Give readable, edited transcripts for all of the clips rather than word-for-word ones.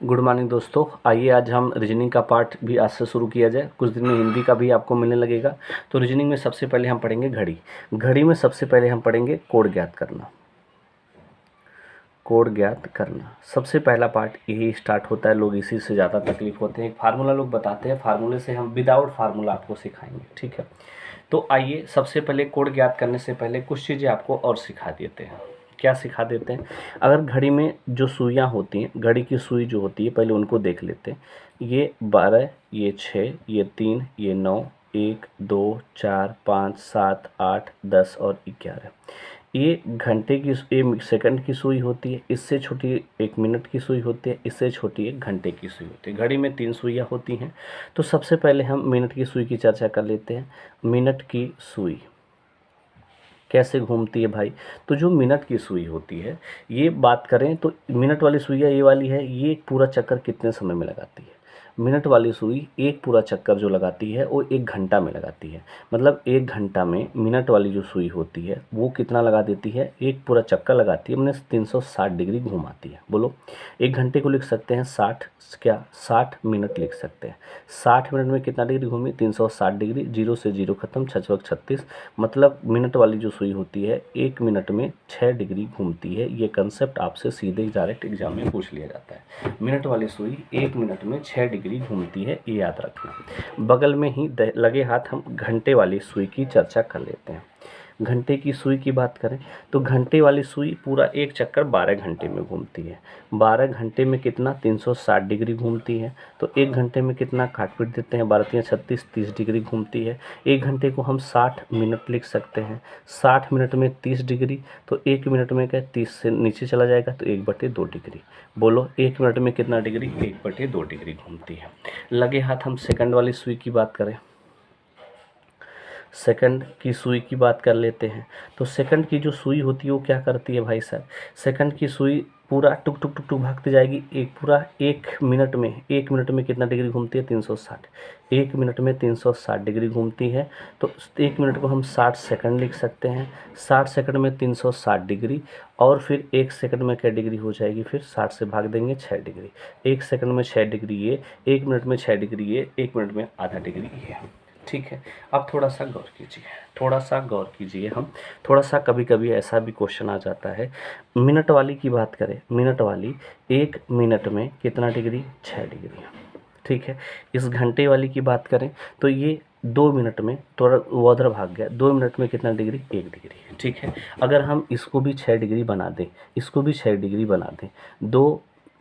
Good morning दोस्तों। आइए आज हम रीजनिंग का पार्ट भी आज से शुरू किया जाए। कुछ दिन में हिंदी का भी आपको मिलने लगेगा। तो रीजनिंग में सबसे पहले हम पढ़ेंगे घड़ी। घड़ी में सबसे पहले हम पढ़ेंगे कोड ज्ञात करना। कोड ज्ञात करना सबसे पहला पार्ट यही स्टार्ट होता है। लोग इसी से ज़्यादा तकलीफ होते हैं। एक फार्मूला लोग बताते हैं, फार्मूले से हम विदाउट फार्मूला आपको सिखाएंगे, ठीक है। तो आइए सबसे पहले कोड ज्ञात करने से पहले कुछ चीज़ें आपको और सिखा देते हैं। क्या सिखा देते हैं? अगर घड़ी में जो सुइयाँ होती हैं, घड़ी की सुई जो होती है, पहले उनको देख लेते हैं। ये 12, ये 6, ये 3, ये 9, 1 2 4 5 7 8 10 और 11। ये घंटे की, ये सेकंड की सुई होती है। इससे छोटी 1 मिनट की सुई होती है। इससे छोटी 1 घंटे की सुई होती है। घड़ी में 3 सुइयाँ होती हैं। तो सबसे पहले हम मिनट की सुई की चर्चा कर लेते हैं। मिनट की सुई कैसे घूमती है भाई? तो जो मिनट की सुई होती है, ये बात करें तो मिनट वाली सुइयाँ ये वाली है, ये एक पूरा चक्कर कितने समय में लगाती है? मिनट वाली सुई एक पूरा चक्कर जो लगाती है वो 1 घंटा में लगाती है। मतलब 1 घंटा में मिनट वाली जो सुई होती है वो कितना लगा देती है? एक पूरा चक्कर लगाती है, मैंने 360 डिग्री घुमाती है। बोलो, 1 घंटे को लिख सकते हैं 60 मिनट लिख सकते हैं। 60 मिनट में कितना डिग्री घूमी? 360 डिग्री। 0 से 0 खत्म, 6 36। मतलब मिनट वाली जो सुई होती है 1 मिनट में 6 डिग्री घूमती है। ये कंसेप्ट आपसे सीधे डायरेक्ट एग्जाम में पूछ लिया जाता है। मिनट वाली सुई 1 मिनट में 6 डिग्री घूमती है, ये याद रखना। बगल में ही लगे हाथ हम घंटे वाली सुई की चर्चा कर लेते हैं। घंटे की सुई की बात करें तो घंटे वाली सुई पूरा एक चक्कर 12 घंटे में घूमती है। 12 घंटे में कितना? 360 डिग्री घूमती है। तो 1 घंटे में कितना काट पीट देते हैं? 12 3 36, 30 डिग्री घूमती है। 1 घंटे को हम 60 मिनट लिख सकते हैं। 60 मिनट में 30 डिग्री, तो 1 मिनट में क्या 30 से नीचे चला जाएगा तो 1/2 डिग्री। बोलो 1 मिनट में कितना डिग्री? 1/2 डिग्री घूमती है। लगे हाथ हम सेकंड वाली सुई की बात करें, सेकंड की सुई की बात कर लेते हैं। तो सेकंड की जो सुई होती है वो क्या करती है भाई साहब? सेकंड की सुई पूरा टुक टुक टुक टुक भागती जाएगी। एक पूरा 1 मिनट में, 1 मिनट में कितना डिग्री घूमती है? 360। 1 मिनट में 360 डिग्री घूमती है। तो 1 मिनट को हम 60 सेकंड लिख सकते हैं। 60 सेकंड में 360 डिग्री, और फिर 1 सेकंड में क्या डिग्री हो जाएगी? फिर 60 से भाग देंगे 6 डिग्री। 1 सेकंड में 6 डिग्री ये, 1 मिनट में 6 डिग्री ये, 1 मिनट में आधा डिग्री ये, ठीक है। अब थोड़ा सा गौर कीजिए, थोड़ा सा गौर कीजिए। हम थोड़ा सा, कभी कभी ऐसा भी क्वेश्चन आ जाता है। मिनट वाली की बात करें, मिनट वाली 1 मिनट में कितना डिग्री? 6 डिग्री, ठीक है। इस घंटे वाली की बात करें तो ये 2 मिनट में, थोड़ा वो उधर भाग गया, 2 मिनट में कितना डिग्री? 1 डिग्री, ठीक है। अगर हम इसको भी 6 डिग्री बना दें, इसको भी 6 डिग्री बना दें,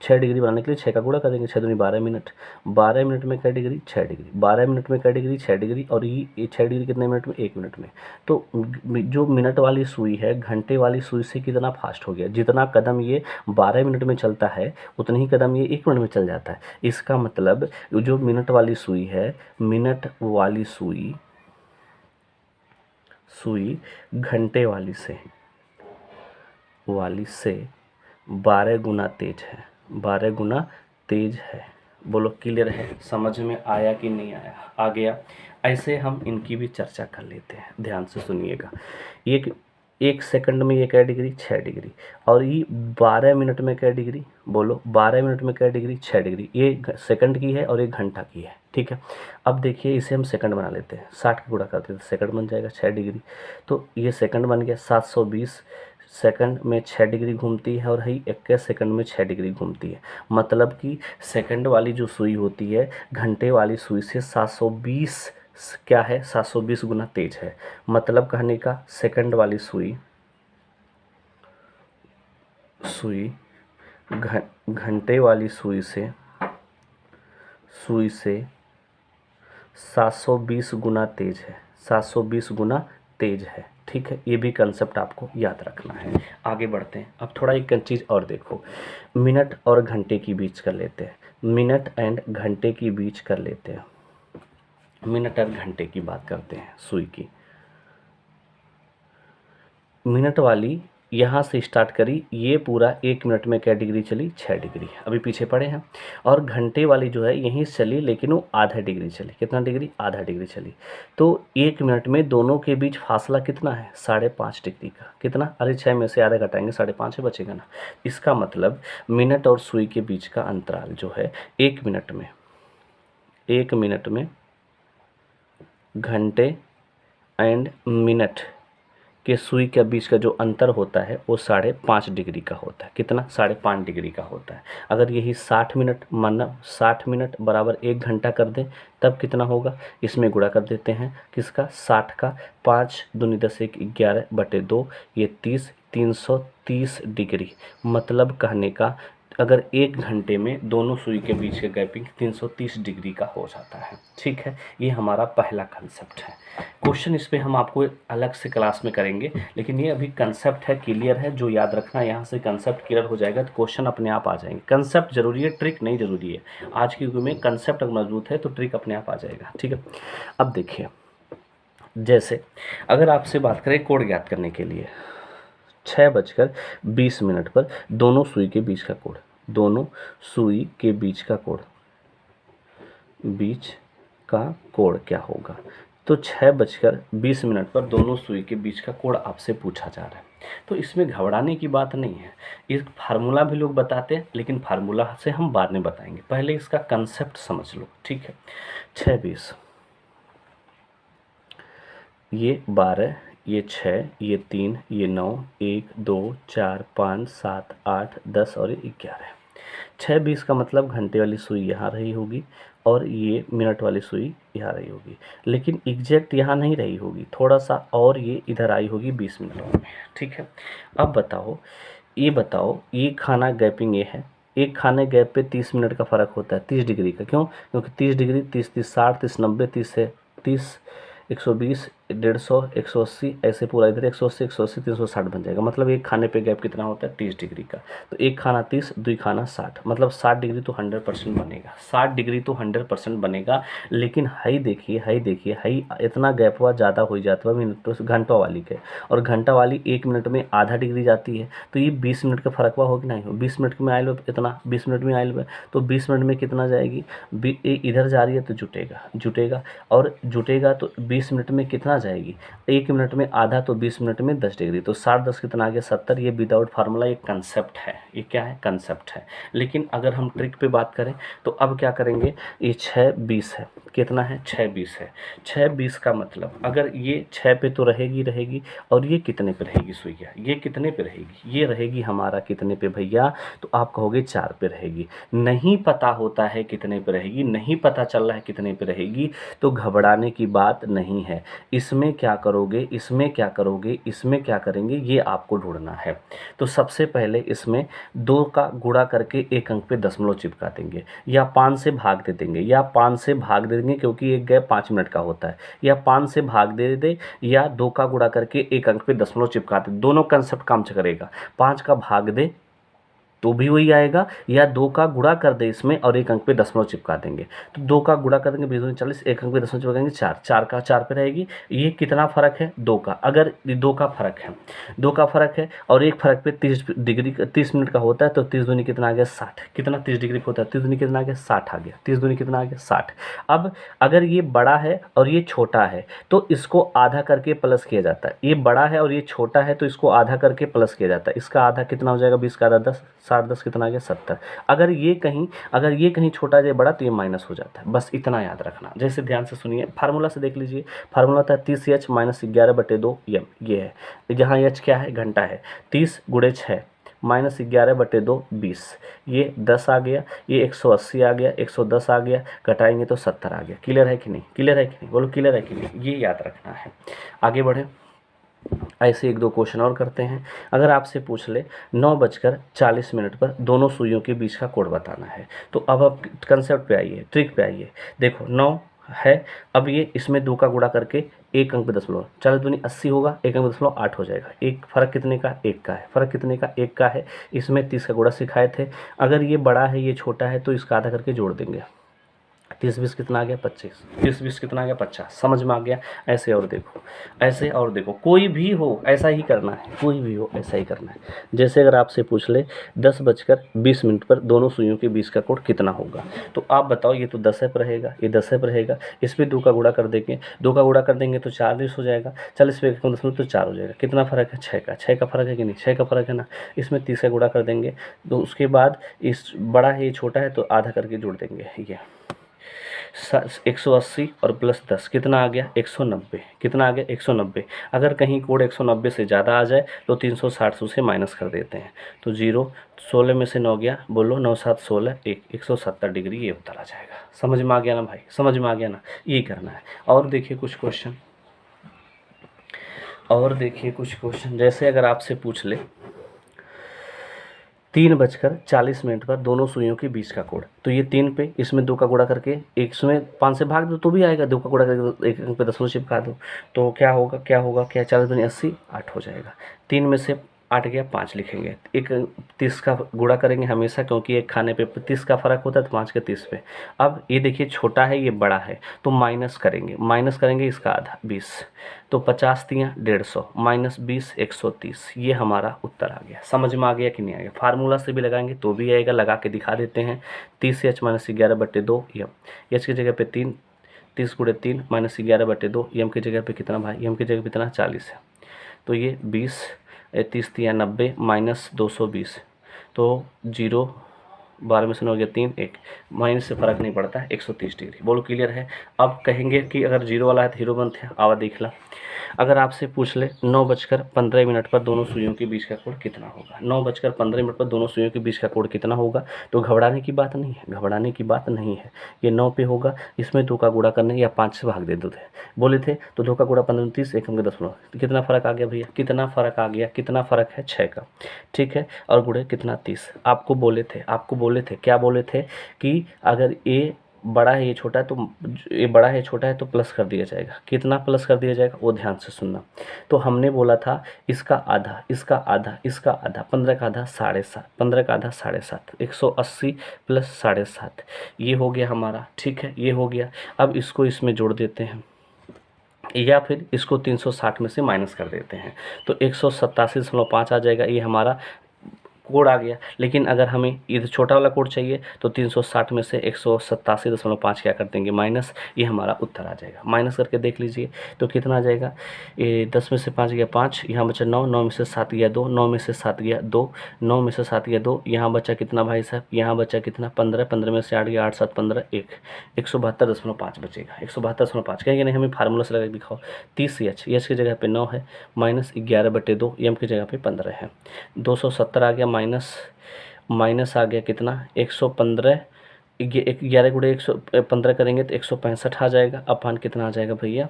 6 डिग्री बनाने के लिए 6 का गुणा कर देंगे, 6 दूनी 12 मिनट। 12 मिनट में क्या डिग्री? 6 डिग्री। 12 मिनट में क्या डिग्री? 6 डिग्री। और ये 6 डिग्री कितने मिनट में? 1 मिनट में। तो जो मिनट वाली सुई है घंटे वाली सुई से कितना फास्ट हो गया? जितना कदम ये 12 मिनट में चलता है उतनी ही कदम ये 1 मिनट में चल जाता है। इसका मतलब जो मिनट वाली सुई है, मिनट वाली सुई घंटे वाली से 12 गुना तेज है, 12 गुना तेज है। बोलो क्लियर है? समझ में आया कि नहीं आया? आ गया। ऐसे हम इनकी भी चर्चा कर लेते हैं, ध्यान से सुनिएगा। एक सेकंड में ये क्या डिग्री? 6 डिग्री। और ये 12 मिनट में क्या डिग्री? बोलो 12 मिनट में क्या डिग्री? 6 डिग्री। ये सेकंड की है और 1 घंटा की है, ठीक है। अब देखिए इसे हम सेकंड बना लेते हैं। 60 का गुणा करते हैं तो सेकंड बन जाएगा 6 डिग्री। तो ये सेकंड बन गया। 720 सेकंड में 6 डिग्री घूमती है, और ही 21 सेकंड में 6 डिग्री घूमती है। मतलब कि सेकंड वाली जो सुई होती है घंटे वाली सुई से 720 क्या है? 720 गुना तेज है। मतलब कहने का सेकंड वाली सुई घंटे वाली सुई से 720 गुना तेज है, 720 गुना तेज है, ठीक है। ये भी कंसेप्ट आपको याद रखना है। आगे बढ़ते हैं। अब थोड़ा एक चीज़ और देखो, मिनट और घंटे की बीच कर लेते हैं। मिनट एंड घंटे की बीच कर लेते हैं। मिनट और घंटे की बात करते हैं सुई की। मिनट वाली यहाँ से स्टार्ट करी, ये पूरा 1 मिनट में क्या डिग्री चली, 6 डिग्री, अभी पीछे पड़े हैं। और घंटे वाली जो है यहीं से चली, लेकिन वो आधा डिग्री चली, कितना डिग्री, आधा डिग्री चली। तो 1 मिनट में दोनों के बीच फासला कितना है, 5.5 डिग्री का। कितना, अरे 6 में से आधा घटाएंगे 5.5 बचेगा ना। इसका मतलब मिनट और सुई के बीच का अंतराल जो है 1 मिनट में, 1 मिनट में घंटे एंड मिनट के सुई के बीच का जो अंतर होता है वो 5.5 डिग्री का होता है। कितना, 5.5 डिग्री का होता है। अगर यही 60 मिनट माना, 60 मिनट बराबर 1 घंटा कर दें तब कितना होगा, इसमें गुणा कर देते हैं किसका, 60 का, 5 दूनी 10 1 11/2, ये 30, 330 डिग्री। मतलब कहने का अगर 1 घंटे में दोनों सुई के बीच का गैपिंग 330 डिग्री का हो जाता है। ठीक है, ये हमारा पहला कंसेप्ट है। क्वेश्चन इस पे हम आपको अलग से क्लास में करेंगे, लेकिन ये अभी कंसेप्ट है, क्लियर है, जो याद रखना, यहाँ से कंसेप्ट क्लियर हो जाएगा तो क्वेश्चन अपने आप आ जाएंगे। कंसेप्ट जरूरी है, ट्रिक नहीं जरूरी है। आज की युग में कंसेप्ट अगर मजबूत है तो ट्रिक अपने आप आ जाएगा। ठीक है, अब देखिए, जैसे अगर आपसे बात करें कोण ज्ञात करने के लिए, 6:20 पर दोनों सुई के बीच का कोण, दोनों सुई के बीच का कोण, बीच का कोण क्या होगा। तो 6:20 पर दोनों सुई के बीच का कोण आपसे पूछा जा रहा है। तो इसमें घबराने की बात नहीं है। इस फार्मूला भी लोग बताते हैं, लेकिन फार्मूला से हम बाद में बताएंगे, पहले इसका कंसेप्ट समझ लो। ठीक है, 6:20, ये 12, ये 6, ये 3, ये 9, 1 2 4 5 7 8 10 और ये 11। 6:20 का मतलब घंटे वाली सुई यहाँ रही होगी और ये मिनट वाली सुई यहाँ रही होगी, लेकिन एग्जैक्ट यहाँ नहीं रही होगी, थोड़ा सा और ये इधर आई होगी 20 मिनट में। ठीक है, अब बताओ, ये बताओ, ये खाना गैपिंग ये है, एक खाने गैप पे 30 मिनट का फ़र्क होता है, 30 डिग्री का। क्यों, क्योंकि 30 डिग्री 30 30 60 30 90 30 से 30 120 150 180 ऐसे पूरा इधर 180 180 360 बन जाएगा। मतलब एक खाने पे गैप कितना होता है, 30 डिग्री का। तो एक खाना 30, दो खाना 60, मतलब 60 डिग्री तो 100% बनेगा, 60 डिग्री तो 100% बनेगा। लेकिन हाई देखिए, हाई देखिए, हाई इतना गैप हुआ ज़्यादा हो जाता है मिनट घंटा वाली के, और घंटा वाली 1 मिनट में आधा डिग्री जाती है। तो ये 20 मिनट का फर्क हुआ हो कि नहीं हो, 20 मिनट में आयल इतना, 20 मिनट में आयल, तो 20 मिनट में कितना जाएगी, इधर जा रही है तो जुटेगा और जुटेगा तो 20 मिनट में कितना जाएगी, 1 मिनट में आधा, तो 20 मिनट में 10 डिग्री, तो 60 10 कितना आ गया, 70। ये विदाउट फार्मूला एक कंसेप्ट है, ये क्या है, कंसेप्ट है। लेकिन अगर हम ट्रिक पे बात करें तो अब क्या करेंगे, ये 6:20 है, कितना है, 6:20 है। 6:20 का मतलब अगर ये 6 पे तो रहेगी और ये कितने पे रहेगी सुइया, ये कितने पे रहेगी, ये रहेगी हमारा कितने पे भैया, तो आप कहोगे 4 पे रहेगी। नहीं पता होता है कितने पे रहेगी, नहीं पता चल रहा है कितने पे रहेगी, तो घबराने की बात नहीं है। इसमें क्या करोगे, इसमें क्या करोगे, इसमें क्या करेंगे, ये आपको ढूंढना है। तो सबसे पहले इसमें 2 का गुणा करके एक अंक पे दशमलव चिपका देंगे, या 5 से भाग दे देंगे, या 5 से भाग दे देंगे क्योंकि एक गैप 5 मिनट का होता है, या 5 से भाग दे दे, या 2 का गुणा करके एक अंक पे दशमलव चिपका दे। दोनों कंसेप्ट काम करेगा। 5 का भाग दे तो भी वही आएगा, या 2 का गुणा कर दे इसमें और एक अंक पे दशमलव चिपका देंगे। तो 2 का गुणा कर देंगे 20 दूनी 40, एक अंक पे दशमलव चिपकाएंगे 4, 4 का 4 पे रहेगी। ये कितना फ़र्क है, 2 का। अगर 2 का फ़र्क है, 2 का फ़र्क है और एक फ़र्क पे 30 डिग्री 30 मिनट का होता है, तो 30 दूनी कितना आ गया, 60। कितना 30 डिग्री होता है, 30 दूनी कितना आ गया, 60 आ गया। 30 दूनी कितना आ गया, 60। अब अगर ये बड़ा है और ये छोटा है तो इसको आधा करके प्लस किया जाता है। ये बड़ा है और ये छोटा है तो इसको आधा करके प्लस किया जाता है। इसका आधा कितना हो जाएगा, 20 का आधा 10, 60 10 कितना आ गया, 70। अगर ये कहीं छोटा जाए बड़ा तो ये माइनस हो जाता है। बस इतना याद रखना। जैसे ध्यान से सुनिए, फार्मूला से देख लीजिए। फार्मूला होता है 30h - 11/2 m। ये है, जहाँ h क्या है, घंटा है। 30 × 6 - 11/2 20, ये 10 आ गया, ये 180 आ गया, 110 आ गया, घटाएंगे तो 70 आ गया। क्लियर है कि नहीं, क्लियर है कि नहीं, बोलो क्लियर है कि नहीं, ये याद रखना है। आगे बढ़े, ऐसे 1 2 क्वेश्चन और करते हैं। अगर आपसे पूछ ले 9:40 पर दोनों सुइयों के बीच का कोण बताना है, तो अब आप कंसेप्ट पे आइए, ट्रिक पे आइए। देखो 9 है, अब ये इसमें 2 का गुणा करके एक अंक पे दशमलव, 40 दूनी 80 होगा, एक अंक पे दशमलव 8 हो जाएगा। एक फ़र्क कितने का, 1 का है। फ़र्क कितने का, 1 का है। इसमें 30 का गुणा सिखाए थे। अगर ये बड़ा है ये छोटा है तो इसका आधा करके जोड़ देंगे, 30 20 कितना आ गया 25, 30 20 कितना आ गया 50। समझ में आ गया। ऐसे और देखो, ऐसे और देखो, कोई भी हो ऐसा ही करना है, कोई भी हो ऐसा ही करना है। जैसे अगर आपसे पूछ ले 10:20 पर दोनों सुइयों के बीच का कोण कितना होगा, तो आप बताओ। ये तो 10 पर रहेगा, ये 10 पर रहेगा, इसमें 2 का गुणा कर देंगे, 2 का गुणा कर देंगे तो 40 हो जाएगा। 40 पे 1 तो 4 हो जाएगा। कितना फ़र्क है 6 का फ़र्क है कि नहीं, 6 का फ़र्क है ना। इसमें 30 का गुणा कर देंगे, तो उसके बाद इस बड़ा है ये छोटा है तो आधा करके जोड़ देंगे। ये 180 और प्लस 10 कितना आ गया 190। कितना आ गया 190। अगर कहीं कोण 190 से ज़्यादा आ जाए तो 360 से माइनस कर देते हैं, तो 0 16 में से 9 गया, बोलो 9 7 16 170 डिग्री ये उत्तर आ जाएगा। समझ में आ गया ना भाई, समझ में आ गया ना। ये करना है। और देखिए कुछ क्वेश्चन, और देखिए कुछ क्वेश्चन, जैसे अगर आपसे पूछ ले 3:40 पर दोनों सुइयों के बीच का कोण, तो ये 3 पे इसमें 2 का गुणा करके एक इसमें 5 से भाग दो तो भी आएगा, 2 का गुणा करके एक अंक पे दशमलव चिपका दो, तो क्या होगा क्या होगा क्या 40 दूनी 80 8 हो जाएगा। 3 में से 8 गया 5 लिखेंगे, एक 30 का गुणा करेंगे हमेशा, क्योंकि एक खाने पे 30 का फ़र्क होता है तो 5 के 30 पे। अब ये देखिए छोटा है ये बड़ा है, तो माइनस करेंगे इसका आधा 20, तो 50 तियाँ 150 माइनस 20 130। ये हमारा उत्तर आ गया। समझ में आ गया कि नहीं आ गया। फार्मूला से भी लगाएंगे तो भी आएगा, लगा के दिखा देते हैं। 30h माइनस 11/2 यम, एच की जगह पे 3, 30 × 3 माइनस 11/2 यम की जगह पे कितना भाई, यम की जगह पे कितना 40 है, तो ये 20 30 तियाँ 90 माइनस 220, तो 0 12 में से 9 हो गया 3 1, माइनस से फ़र्क नहीं पड़ता है 130 डिग्री। बोलो क्लियर है। अब कहेंगे कि अगर 0 वाला है तो हीरो बनते हैं। आवा देख ला, अगर आपसे पूछ ले 9:15 पर दोनों सुइयों के बीच का कोण कितना होगा, 9:15 पर दोनों सुइयों के बीच का कोण कितना होगा, तो घबराने की बात नहीं है, घबराने की बात नहीं है। ये 9 पे होगा, इसमें 2 का गुणा करने या 5 से भाग दे दो थे बोले थे, तो 2 का गुणा 15 30 1 अंक 10, कितना फ़र्क आ गया भैया, कितना फ़र्क आ गया, कितना फ़र्क है 6 का। ठीक है, और गुणे कितना 30। आपको बोले थे क्या बोले थे कि अगर ए बड़ा है ये छोटा है, तो ये बड़ा है छोटा है तो प्लस कर दिया जाएगा। कितना प्लस कर दिया जाएगा वो ध्यान से सुनना। तो हमने बोला था इसका आधा, इसका आधा, इसका आधा, 15 का आधा 7.5, 15 का आधा 7.5, 180 प्लस 7.5 ये हो गया हमारा। ठीक है, ये हो गया। अब इसको इसमें जोड़ देते हैं या फिर इसको 360 में से माइनस कर देते हैं, तो 187.5 आ जाएगा। ये हमारा कोड आ गया। लेकिन अगर हमें इधर छोटा वाला कोड चाहिए तो 360 में से 187.5 क्या कर देंगे माइनस, ये हमारा उत्तर आ जाएगा। माइनस करके देख लीजिए तो कितना आ जाएगा, ये 10 में से 5 गया 5, यहाँ बचा 9, 9 में से 7 गया 2, 9 में से 7 गया 2, 9 में से 7 गया 2, यहाँ बचा कितना भाई साहब, यहाँ बचा कितना 15, 15 में से 8 गया 8 7 15 1, 172.5 बचेगा। 172.5 कहेंगे नहीं, हमें फार्मूला से लगा दिखाओ। 30 एच की जगह पे 9 है, माइनस 11/2 एम की जगह पे 15 है, 270 आ गया माइनस आ गया कितना 115, 11 × 115 करेंगे तो 165 आ जाएगा। अपान कितना आ जाएगा भैया,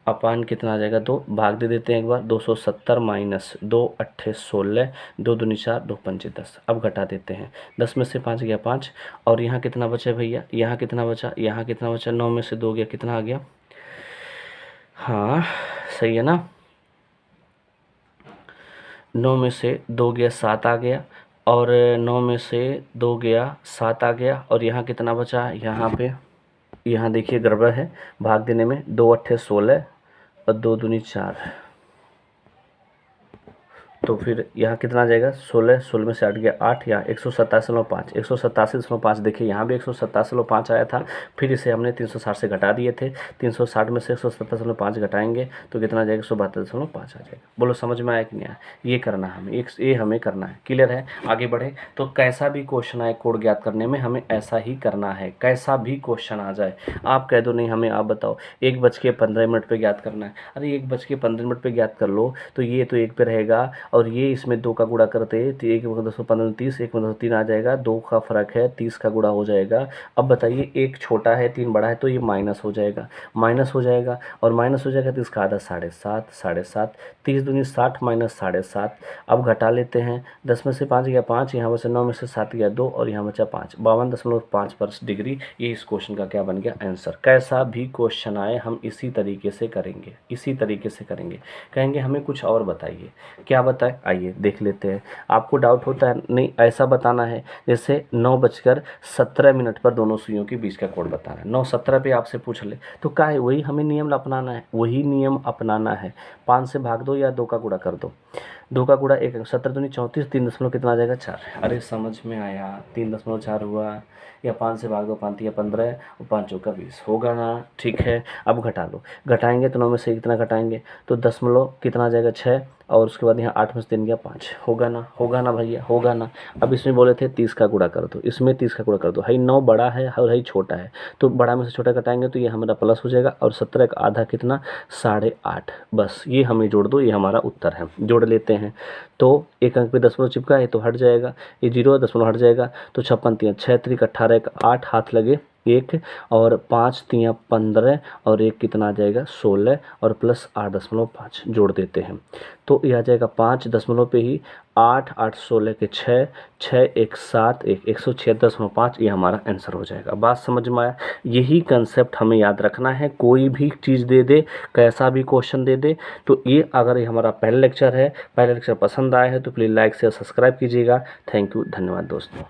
अपान कितना आ जाएगा 2, भाग दे देते हैं एक बार, 270 माइनस 2 8 16, 2 दूनी 4 2 5 10। अब घटा देते हैं, 10 में से 5 गया 5, और यहाँ कितना बचा भैया, यहाँ कितना बचा, यहाँ कितना बचा, 9 में से 2 गया कितना आ गया, हाँ सही है ना, 9 में से 2 गया 7 आ गया, और 9 में से 2 गया 7 आ गया, और यहाँ कितना बचा, यहाँ पे यहाँ देखिए गड़बड़ है भाग देने में, 2 8 16 और 2 दूनी 4, तो फिर यहाँ कितना आ जाएगा 16, 16 में से 8 गया 8, या 187.5, 187.5 देखिए यहाँ भी 187.5 आया था, फिर इसे हमने 360 से घटा दिए थे, 360 में से 187.5 घटाएंगे तो कितना आ जाएगा 172.5 आ जाएगा। बोलो समझ में आया कि नहीं आया। ये करना है हमें, ये हमें करना है। क्लियर है, आगे बढ़े। तो कैसा भी क्वेश्चन आए कोड ज्ञात करने में हमें ऐसा ही करना है, कैसा भी क्वेश्चन आ जाए। आप कह दो नहीं हमें आप बताओ 1:15 पर ज्ञात करना है, अरे 1:15 पर ज्ञात कर लो, तो ये तो 1 पे रहेगा, और ये इसमें 2 का गुणा करते तो 1 × 10 15 30, 1 × 3 आ जाएगा, 2 का फ़र्क है 30 का गुणा हो जाएगा। अब बताइए 1 छोटा है 3 बड़ा है, तो ये माइनस हो जाएगा, और माइनस हो जाएगा तो इसका आधा 7.5, 30 दूनी 60 माइनस 7.5। अब घटा लेते हैं, 10 में से 5 गया 5, यहाँ बचा 9 में से 7 गया 2, और यहाँ बचा 5, 52.5 डिग्री। ये इस क्वेश्चन का क्या बन गया आंसर। कैसा भी क्वेश्चन आए हम इसी तरीके से करेंगे, इसी तरीके से करेंगे। कहेंगे हमें कुछ और बताइए, क्या बताइए होता है, आइए देख लेते हैं। आपको डाउट होता है नहीं, ऐसा बताना है जैसे 9:17 पर दोनों सुइयों के बीच का कोण बताना है, 9:17 पे आपसे पूछ ले तो क्या है, वही हमें नियम अपनाना है, वही नियम अपनाना है। 5 से भाग दो या 2 का गुणा कर दो, 2 का गुणा 1, 17 दूनी 34, 3 दशमलव कितना आ जाएगा 4। अरे समझ में आया, 3.4 हुआ, या 5 से भाग दो, 5 या 15 और 5 चौका 20 होगा ना। ठीक है, अब घटा लो, घटाएंगे तो 9 में से कितना घटाएंगे तो दशमलव कितना आ जाएगा 6, और उसके बाद यहाँ 8 में से 3 गया 5, होगा ना भैया, होगा ना। अब इसमें बोले थे 30 का गुणा कर दो, इसमें 30 का गुणा कर दो, है 9 बड़ा है और है छोटा है, तो बड़ा में से छोटा घटाएंगे तो ये हमारा प्लस हो जाएगा, और 17 का आधा कितना 8.5, बस ये हमें जोड़ दो, ये हमारा उत्तर है। जोड़ लेते हैं तो एक अंक पे दशमलव चिपका है तो हट जाएगा, ये 0 दशमलव हट जाएगा, तो 56 3 6 3 18 8 हाथ लगे 1, और 5 3 15, और 1 कितना आ जाएगा 16, और प्लस 8.5 जोड़ देते हैं तो ये आ जाएगा 5 दशमलव पे ही 8 8 16 के 6 6 1 7 1 106.5, ये हमारा आंसर हो जाएगा। बात समझ में आया? यही कंसेप्ट हमें याद रखना है, कोई भी चीज़ दे दे, कैसा भी क्वेश्चन दे दे, तो ये अगर ये हमारा पहला लेक्चर है, पहला लेक्चर पसंद आया है तो प्लीज़ लाइक शेयर सब्सक्राइब कीजिएगा। थैंक यू, धन्यवाद दोस्तों।